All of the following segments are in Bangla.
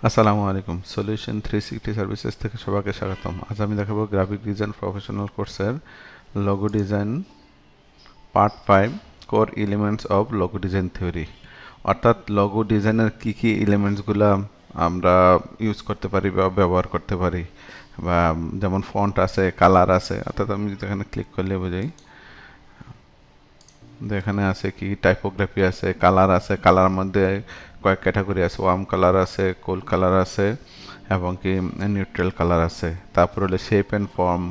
আসসালামু আলাইকুম। সলিউশন 360 সার্ভিসেস থেকে সবাইকে স্বাগতম। আজ আমি দেখাবো গ্রাফিক ডিজাইন প্রফেশনাল কোর্সের logo design part 5 core elements of logo design theory. অর্থাৎ লোগো ডিজাইনের কি এলিমেন্টসগুলো আমরা ইউজ করতে পারি বা ব্যবহার করতে পারি, বা যেমন ফন্ট আছে, কালার আছে। অর্থাৎ আমি যদি এখানে ক্লিক করলে বোঝাই, এখানে আছে কি টাইপোগ্রাফি আছে, কালার আছে। কালার মধ্যে কয়েক ক্যাটাগরি আছে, ওয়ার্ম কালার আছে, কোল কালার আছে, এবং কি নিউট্রাল কালার আছে। তারপর হলো শেপ অ্যান্ড ফর্ম,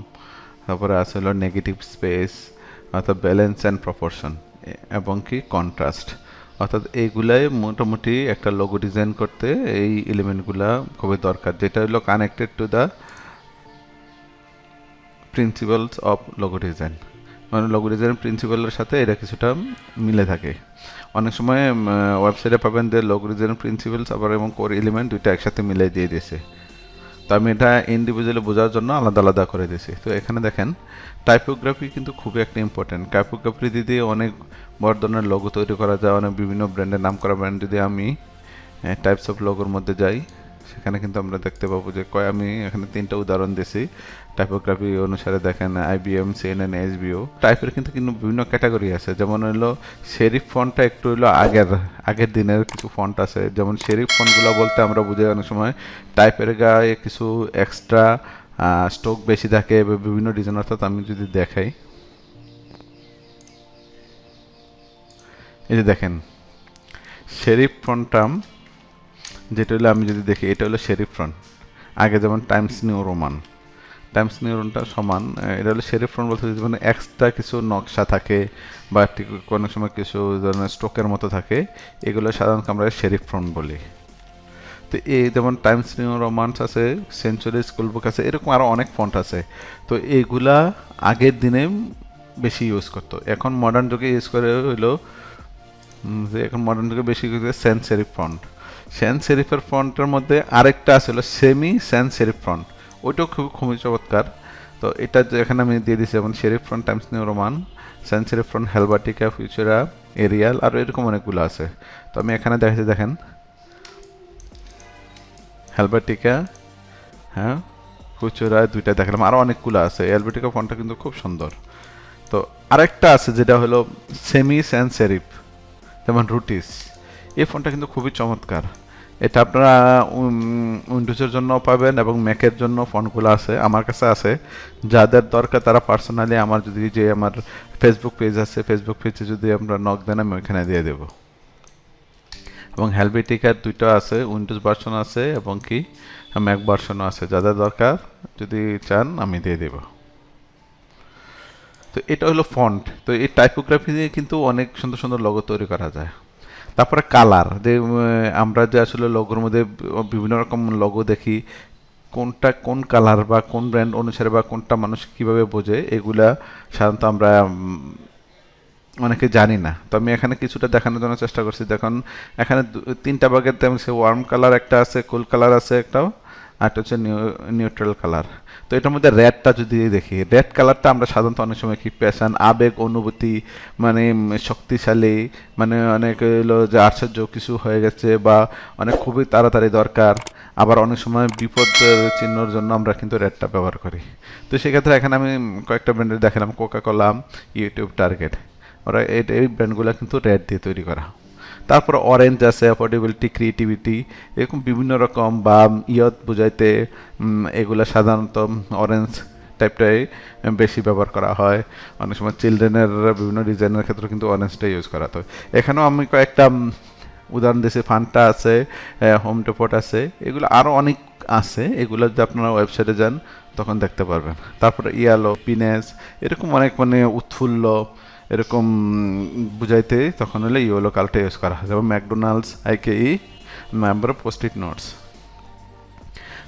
তারপরে আছে হলো নেগেটিভ স্পেস, অর্থাৎ ব্যালেন্স অ্যান্ড প্রপোর্শন, এবং কি কন্ট্রাস্ট। অর্থাৎ এইগুলাই মোটামুটি একটা লোগো ডিজাইন করতে এই এলিমেন্টগুলা খুবই দরকার, যেটা হলো connected to the principles of logo design. মানে লোগো ডিজাইন প্রিন্সিপালের সাথে এটা কিছুটা মিলে থাকে। অনেক সময় ওয়েবসাইটে পাবেন যে লোগো ডিজাইন প্রিন্সিপালস আবার এবং কোর এলিমেন্ট দুইটা একসাথে মিলে দিয়ে দিয়েছে। তো আমি এটা ইন্ডিভিজুয়ালি বোঝার জন্য আলাদা আলাদা করে দিয়েছি। তো এখানে দেখেন টাইপোগ্রাফি কিন্তু খুবই একটা ইম্পর্টেন্ট। টাইপোগ্রাফি দিয়ে অনেক বড় ধরনের লোগো তৈরি করা যায়, অনেক বিভিন্ন ব্র্যান্ডের নাম করা ব্র্যান্ড। যদি আমি টাইপস অফ লোগোর মধ্যে যাই, সেখানে কিন্তু আমরা দেখতে পাবো যে আমি এখানে 3টা উদাহরণ দিয়েছি টাইপোগ্রাফি অনুসারে। দেখেন আইবিএম, সিএনএন, এসবিও। টাইপের কিন্তু কিন্তু বিভিন্ন ক্যাটাগরি আছে। যেমন হলো শেরিফ ফন্টটা একটু হলো আগের দিনের কিছু ফন্ট আছে। যেমন শেরিফ ফন্টগুলো বলতে আমরা বুঝি অনেক সময় টাইপের গায়ে কিছু এক্সট্রা স্ট্রোক বেশি থাকে বা বিভিন্ন ডিজাইন। অর্থাৎ আমি যদি দেখাই, এই যে দেখেন শেরিফ ফন্টটা, যেটা হলো আমি যদি দেখি, এটা হলো শেরিফ ফন্ট। আগে যেমন Times New Roman, Times New রোমানটা সমান, এটা হলো শেরিফ ফন্ট বলতে মানে এক্সট্রা কিছু নকশা থাকে বা কোনো সময় কিছু ধরনের স্ট্রোকের মতো থাকে, এগুলো সাধারণত আমরা শেরিফ ফন্ট বলি। তো এই যেমন টাইমস নিউ রোমান্স আছে, সেঞ্চুরি স্কুল বুক আছে, এরকম আরও অনেক ফন্ট আছে। তো এইগুলা আগের দিনে বেশি ইউজ করতো। এখন মডার্ন যুগে ইউজ করে হইলো যে এখন মডার্ন যুগে বেশি ইউজ করে সেন্স সেরিফ ফন্ট। সেন্স সেরিফের ফন্টের মধ্যে আরেকটা আছে হলো সেমি সেন্স সেরিফ ফন্ট, ওইটাও খুবই চমৎকার। তো এটা এখানে আমি দিয়ে দিচ্ছি, যেমন serif font, Times New Roman, sans serif font, Helvetica, Futura, Arial, আর এরকম অনেকগুলো আছে। তো আমি এখানে দেখাচ্ছি, দেখেন হেলবাটিকা, হ্যাঁ, ফুচুরা, দুইটা দেখালাম, আরও অনেকগুলো আছে। হেলবাটিকা ফন্টটা কিন্তু খুব সুন্দর। তো আরেকটা আছে যেটা হলো সেমি স্যান্স সেরিফ, যেমন রুটিস। এই ফোনটা কিন্তু খুবই চমৎকার। এটা আপনারা উইন্ডোজের জন্য পাবেন এবং ম্যাকের জন্য ফোনগুলো আছে, আমার কাছে আছে। যাদের দরকার তারা পার্সোনালি আমার যদি যে আমার ফেসবুক পেজ আছে, ফেসবুক পেজে যদি আমরা নক দেন, আমি ওইখানে দিয়ে দেবো। এবং হেলভেটিকার দুইটা আছে, উইন্ডোজ ভার্সন আছে এবং কি ম্যাক ভার্সনও আছে। যাদের দরকার যদি চান আমি দিয়ে দেবো। তো এটা হলো ফন্ট। তো এই টাইপোগ্রাফি দিয়ে কিন্তু অনেক সুন্দর সুন্দর লোগো তৈরি করা যায়। তারপরে কালার, যে আমরা যে আসলে লোগোর মধ্যে বিভিন্ন রকম লোগো দেখি, কোনটা কোন কালার বা কোন ব্র্যান্ড অনুসারে বা কোনটা মানুষ কিভাবে বোঝে, এগুলা সাধারণত আমরা অনেকে জানি না। তো আমি এখানে কিছুটা দেখানোর জন্য চেষ্টা করছি। দেখুন এখানে 3টা ভাগের তেমন ওয়ার্ম কালার একটা আছে, কুল কালার আছে একটাও, আর একটা হচ্ছে নিউট্রাল কালার। তো এটার মধ্যে রেডটা যদি দেখি, রেড কালারটা আমরা সাধারণত অনেক সময় কি প্যাশন, আবেগ, অনুভূতি, মানে শক্তিশালী, মানে অনেক হলো যে আশ্চর্য কিছু হয়ে গেছে বা অনেক খুবই তাড়াতাড়ি দরকার। আবার অনেক সময় বিপদ চিহ্নর জন্য আমরা কিন্তু রেডটা ব্যবহার করি। তো সেক্ষেত্রে এখানে আমি কয়েকটা ব্র্যান্ডের দেখালাম, কোকা কোলা, ইউটিউব, টার্গেট। ওরা এই ব্র্যান্ডগুলো কিন্তু রেড দিয়ে তৈরি করা। তারপর অরেঞ্জ আছে, অ্যাফোর্ডেবিলিটি, ক্রিয়েটিভিটি, এরকম বিভিন্ন রকম, বা ইয়ত বোঝাইতে এগুলো সাধারণত অরেঞ্জ টাইপটাই বেশি ব্যবহার করা হয়। অনেক সময় চিলড্রেনের বিভিন্ন ডিজাইনের ক্ষেত্রে কিন্তু অরেঞ্জটা ইউজ করা হয়। এখানেও আমি কয়েকটা উদাহরণ দিয়েছি, ফান্টা আছে, হোম ডেপোর্ট আছে, এগুলো আরও অনেক আছে। এগুলো যদি আপনারা ওয়েবসাইটে যান তখন দেখতে পারবেন। তারপরে ইয়ালো, পিনেস, এরকম অনেক মানে উৎফুল্ল এরকম বুঝাইতে তখন হলে ইয়েলো কালারটা ইউজ করা হয়। যেমন McDonald's, IKEA, member post it notes.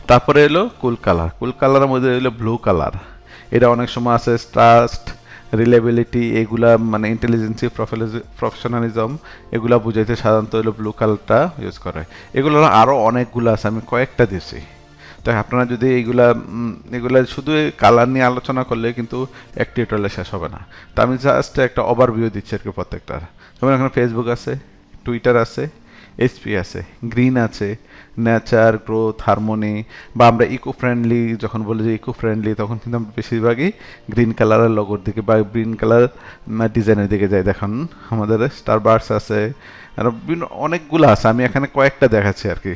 তারপরে এলো কুল কালার। কুল কালারের মধ্যে এলো ব্লু কালার। এটা অনেক সময় আছে ট্রাস্ট, রিলেবিলিটি, এগুলা মানে ইন্টেলিজেন্সি, প্রফেশনালিজম, এগুলা বুঝাইতে সাধারণত হলো ব্লু কালারটা ইউজ করে। এগুলো আরও অনেকগুলো আছে, আমি কয়েকটা দিয়েছি। তো আপনারা যদি এগুলা শুধু কালার নিয়ে আলোচনা করলে কিন্তু এক টিউটোরিয়ালে শেষ হবে না। তো আমি জাস্ট একটা ওভারভিউ দিচ্ছি আর কি প্রত্যেকটার। যেমন এখানে ফেসবুক আছে, টুইটার আছে, এইচপি আছে, গ্রিন আছে, নেচার, গ্রোথ, হারমোনি, বা আমরা ইকো ফ্রেন্ডলি যখন বলি যে ইকো ফ্রেন্ডলি, তখন কিন্তু আমরা বেশিরভাগই গ্রিন কালারের লগোর দিকে বা গ্রিন কালার ডিজাইনের দিকে যাই। দেখুন আমাদের স্টারবাকস আছে, আর বিভিন্ন অনেকগুলো আছে, আমি এখানে কয়েকটা দেখাচ্ছি আর কি।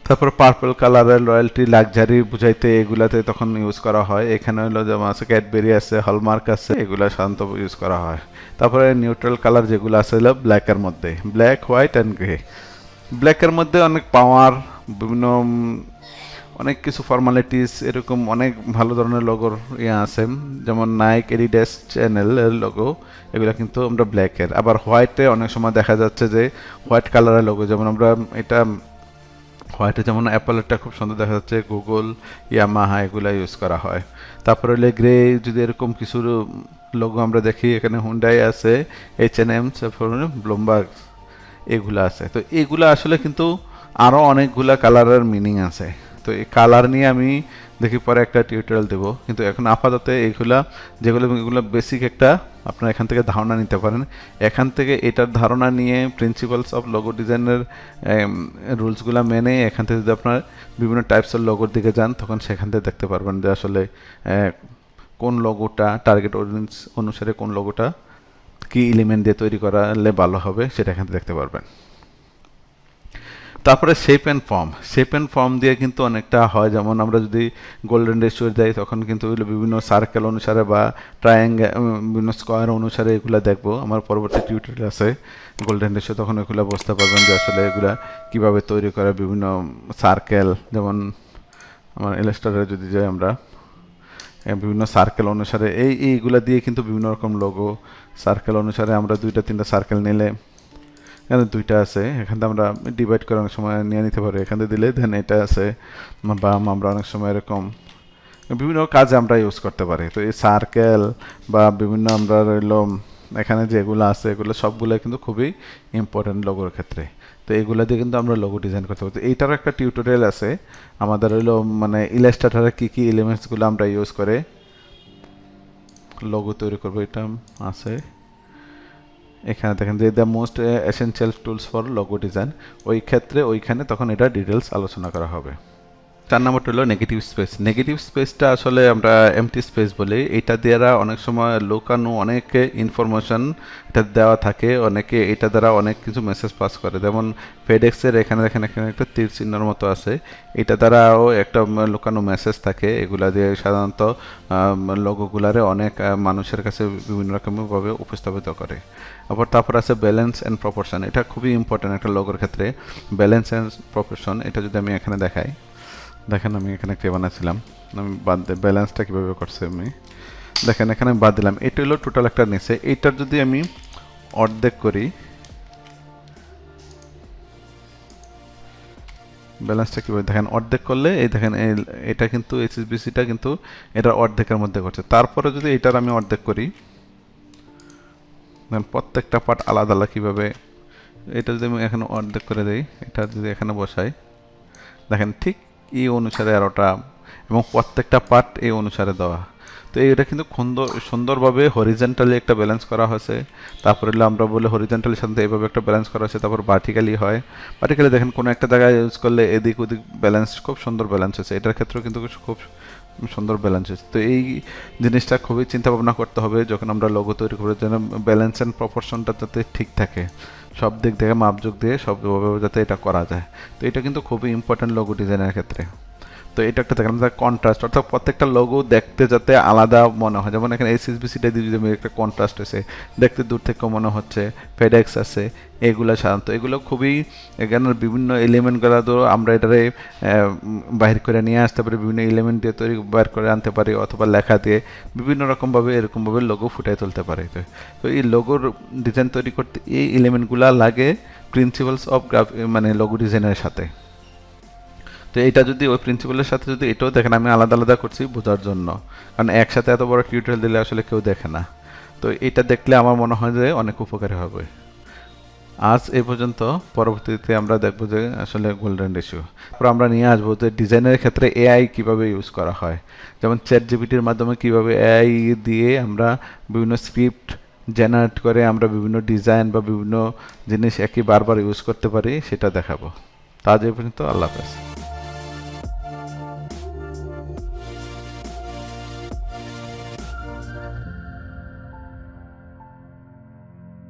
তারপর পার্পল কালারের লয়্যালটি, লাক্সারি বুঝাইতে এগুলাতে তখন ইউজ করা হয়। এখানে হলো যেমন আছে ক্যাডবেরি আছে, হলমার্ক আছে, এগুলা সাধারণত ইউজ করা হয়। তারপরে নিউট্রাল কালার যেগুলো আছে হলো ব্ল্যাকের মধ্যে, ব্ল্যাক, হোয়াইট অ্যান্ড গ্রে। ব্ল্যাকের মধ্যে অনেক পাওয়ার, বিভিন্ন অনেক কিছু ফর্মালিটিস, এরকম অনেক ভালো ধরনের লোগোর আছে, যেমন নাইক, এডিডাস, চ্যানেল এর লোগো, এগুলো কিন্তু আমরা ব্ল্যাকের। আবার হোয়াইটে অনেক সময় দেখা যাচ্ছে যে হোয়াইট কালারের লোগো, যেমন আমরা এটা হোয়াইটে যেমন অ্যাপেলেরটা খুব সুন্দর দেখা যাচ্ছে, গুগল, ইয়ামাহা এগুলো ইউজ করা হয়। তারপরে হলে গ্রে, যদি এরকম কিছু লোগো আমরা দেখি, এখানে হুন্ডাই আছে, H&M, ব্লুমবার্গ, এগুলো আছে। তো এগুলো আসলে কিন্তু আরও অনেকগুলা কালারের মিনিং আছে। তো এই কালার নিয়ে আমি দেখি পরে একটা টিউটোরিয়াল দেবো, কিন্তু এখন আপাতত এইগুলা যেগুলো এগুলো বেসিক একটা আপনারা এখান থেকে ধারণা নিতে পারেন। এখান থেকে এটার ধারণা নিয়ে প্রিন্সিপালস অফ লোগো ডিজাইনের রুলসগুলো মেনে এখান থেকে যদি আপনার বিভিন্ন টাইপসের লোগোর দিকে যান, তখন সেখান থেকে দেখতে পারবেন যে আসলে কোন লোগোটা টার্গেট অডিয়েন্স অনুসারে কোন লোগোটা কি এলিমেন্ট দিয়ে তৈরি করালে ভালো হবে, সেটা এখান থেকে দেখতে পারবেন। তারপরে শেপ অ্যান্ড ফর্ম দিয়ে কিন্তু অনেকটা হয়, যেমন আমরা যদি গোল্ডেন রেশিও যাই, তখন কিন্তু বিভিন্ন সার্কেল অনুসারে বা ট্রায়াঙ্গেল, বিভিন্ন স্কোয়ার অনুসারে এগুলো দেখবো। আমার পরবর্তী টিউটোরিয়াল আছে গোল্ডেন রেশিও, তখন এগুলো বুঝতে পারবেন যে আসলে এগুলা কীভাবে তৈরি করে। বিভিন্ন সার্কেল, যেমন আমার ইলাস্ট্রেটরে যদি যাই আমরা, বিভিন্ন সার্কেল অনুসারে এইগুলা দিয়ে কিন্তু বিভিন্ন রকম লোগো, সার্কেল অনুসারে আমরা 2-3টা সার্কেল নিলে, এখানে 2টা আছে, এখান থেকে আমরা ডিভাইড করে অনেক সময় নিয়ে নিতে পারি, এখান থেকে দিলে দেন এটা আছে, বা আমরা অনেক সময় এরকম বিভিন্ন কাজে আমরা ইউজ করতে পারি। তো এই সার্কেল বা বিভিন্ন আমরা রইল এখানে যেগুলো আছে, এগুলো সবগুলো কিন্তু খুবই ইম্পর্টেন্ট লোগোর ক্ষেত্রে। তো এগুলো দিয়ে কিন্তু আমরা লোগো ডিজাইন করতে পারি। তো এইটারও একটা টিউটোরিয়াল আছে আমাদের, হইলো মানে ইলাস্ট্রেটরে কী কী এলিমেন্টসগুলো আমরা ইউজ করে লোগো তৈরি করবো, এটা আছে এখানে। দেখেন যে the most essential tools for logo design, ওই ক্ষেত্রে ওইখানে তখন এটা ডিটেলস আলোচনা করা হবে। 4 নম্বরটা হলো নেগেটিভ স্পেসটা আসলে আমরা এমটি স্পেস বলি। এটা দ্বারা অনেক সময় লুকানো অনেক ইনফরমেশন এটা দেওয়া থাকে, অনেকে এটা দ্বারা অনেক কিছু মেসেজ পাস করে। যেমন ফেডেক্সের এখানে দেখেন, এখানে একটা তীর চিহ্নের মতো আছে, এটা দ্বারাও একটা লুকানো মেসেজ থাকে। এগুলা দিয়ে সাধারণত লোগোগুলারে অনেক মানুষের কাছে বিভিন্ন রকমভাবে উপস্থাপিত করে। আবার তারপর আছে ব্যালেন্স অ্যান্ড প্রপোর্শন, এটা খুবই ইম্পর্টেন্ট একটা লোগোর ক্ষেত্রে। ব্যালেন্স অ্যান্ড প্রপোর্শন, এটা যদি আমি এখানে দেখাই, দেখেন আমি এখানে কে বানাচ্ছিলাম, আমি বাদ দিয়ে ব্যালেন্সটা কীভাবে করছি আমি দেখেন, এখানে বাদ দিলাম। এটা হলো টোটাল একটা নিচে, এইটার যদি আমি অর্ধেক করি, ব্যালেন্সটা কীভাবে দেখেন, অর্ধেক করলে এই দেখেন এটা কিন্তু এইচএসবিসিটা কিন্তু এটার অর্ধেকের মধ্যে করছে। তারপরে যদি এটার আমি অর্ধেক করি, দেখেন প্রত্যেকটা পার্ট আলাদা আলাদা কীভাবে, এটা যদি আমি এখানে অর্ধেক করে দিই, এটা যদি এখানে বসাই, দেখেন ঠিক এই অনুসারে আরোটা, এবং প্রত্যেকটা পার্ট এই অনুসারে দেওয়া। তো এটা কিন্তু সুন্দরভাবে হরিজেন্টালি একটা ব্যালেন্স করা হয়েছে। তারপরে আমরা বলে হরিজেন্টালির সাথে এইভাবে একটা ব্যালেন্স করা হয়েছে। তারপর ভার্টিক্যালি হয়, ভার্টিক্যালি দেখেন কোনো একটা জায়গায় ইউজ করলে এদিক ওদিক ব্যালেন্স খুব সুন্দর ব্যালেন্স হয়েছে। এটার ক্ষেত্রেও কিন্তু খুব সুন্দর ব্যালেন্স হয়েছে। তো এই জিনিসটা খুবই চিন্তা ভাবনা করতে হবে যখন আমরা লোগো তৈরি করবো, যেন ব্যালেন্স অ্যান্ড প্রপোর্শনটা যাতে ঠিক থাকে, সব দিক থেকে মাপযোগ দিয়ে সবভাবে যাতে এটা করা যায়। তো এটা কিন্তু খুবই ইম্পর্টেন্ট লোগো ডিজাইনের ক্ষেত্রে। তো এটা একটা দেখলাম যে কন্ট্রাস্ট, অর্থাৎ প্রত্যেকটা লোগো দেখতে যাতে আলাদা মনে হয়। যেমন এখানে এইচএসবিসিটা দিয়ে একটা কন্ট্রাস্ট হয়েছে, দেখতে দূর থেকে মনে হচ্ছে। ফেডেক্স আছে, এগুলো সাধারণত এগুলো খুবই, এখানের বিভিন্ন এলিমেন্টগুলো তো আমরা এটারে বাহির করে নিয়ে আসতে পারি, বিভিন্ন এলিমেন্ট দিয়ে তৈরি বাইর করে আনতে পারি, অথবা লেখা দিয়ে বিভিন্ন রকমভাবে এরকমভাবে লোগো ফুটিয়ে তুলতে পারি। তো এই লোগোর ডিজাইন তৈরি করতে এই এলিমেন্টগুলো লাগে প্রিন্সিপালস অফ মানে লোগো ডিজাইনের সাথে। তো এটা যদি ওই প্রিন্সিপালের সাথে যদি এটাও দেখেন, আমি আলাদা আলাদা করছি বোঝার জন্য, কারণ একসাথে এত বড় টিউটোরিয়াল দিলে আসলে কেউ দেখে না। তো এটা দেখলে আমার মনে হয় যে অনেক উপকারী হবে। আজ এ পর্যন্ত, পরবর্তীতে আমরা দেখব যে আসলে গোল্ডেন রেশিও। তারপর আমরা নিয়ে আসবো যে ডিজাইনের ক্ষেত্রে এআই কিভাবে ইউজ করা হয়, যেমন চ্যাট জিপিটির মাধ্যমে কিভাবে এআই দিয়ে আমরা বিভিন্ন স্ক্রিপ্ট জেনারেট করে আমরা বিভিন্ন ডিজাইন বা বিভিন্ন জিনিস একই বারবার ইউজ করতে পারি সেটা দেখাবো। তা আজ এই পর্যন্ত, আল্লাহ হাফেজ।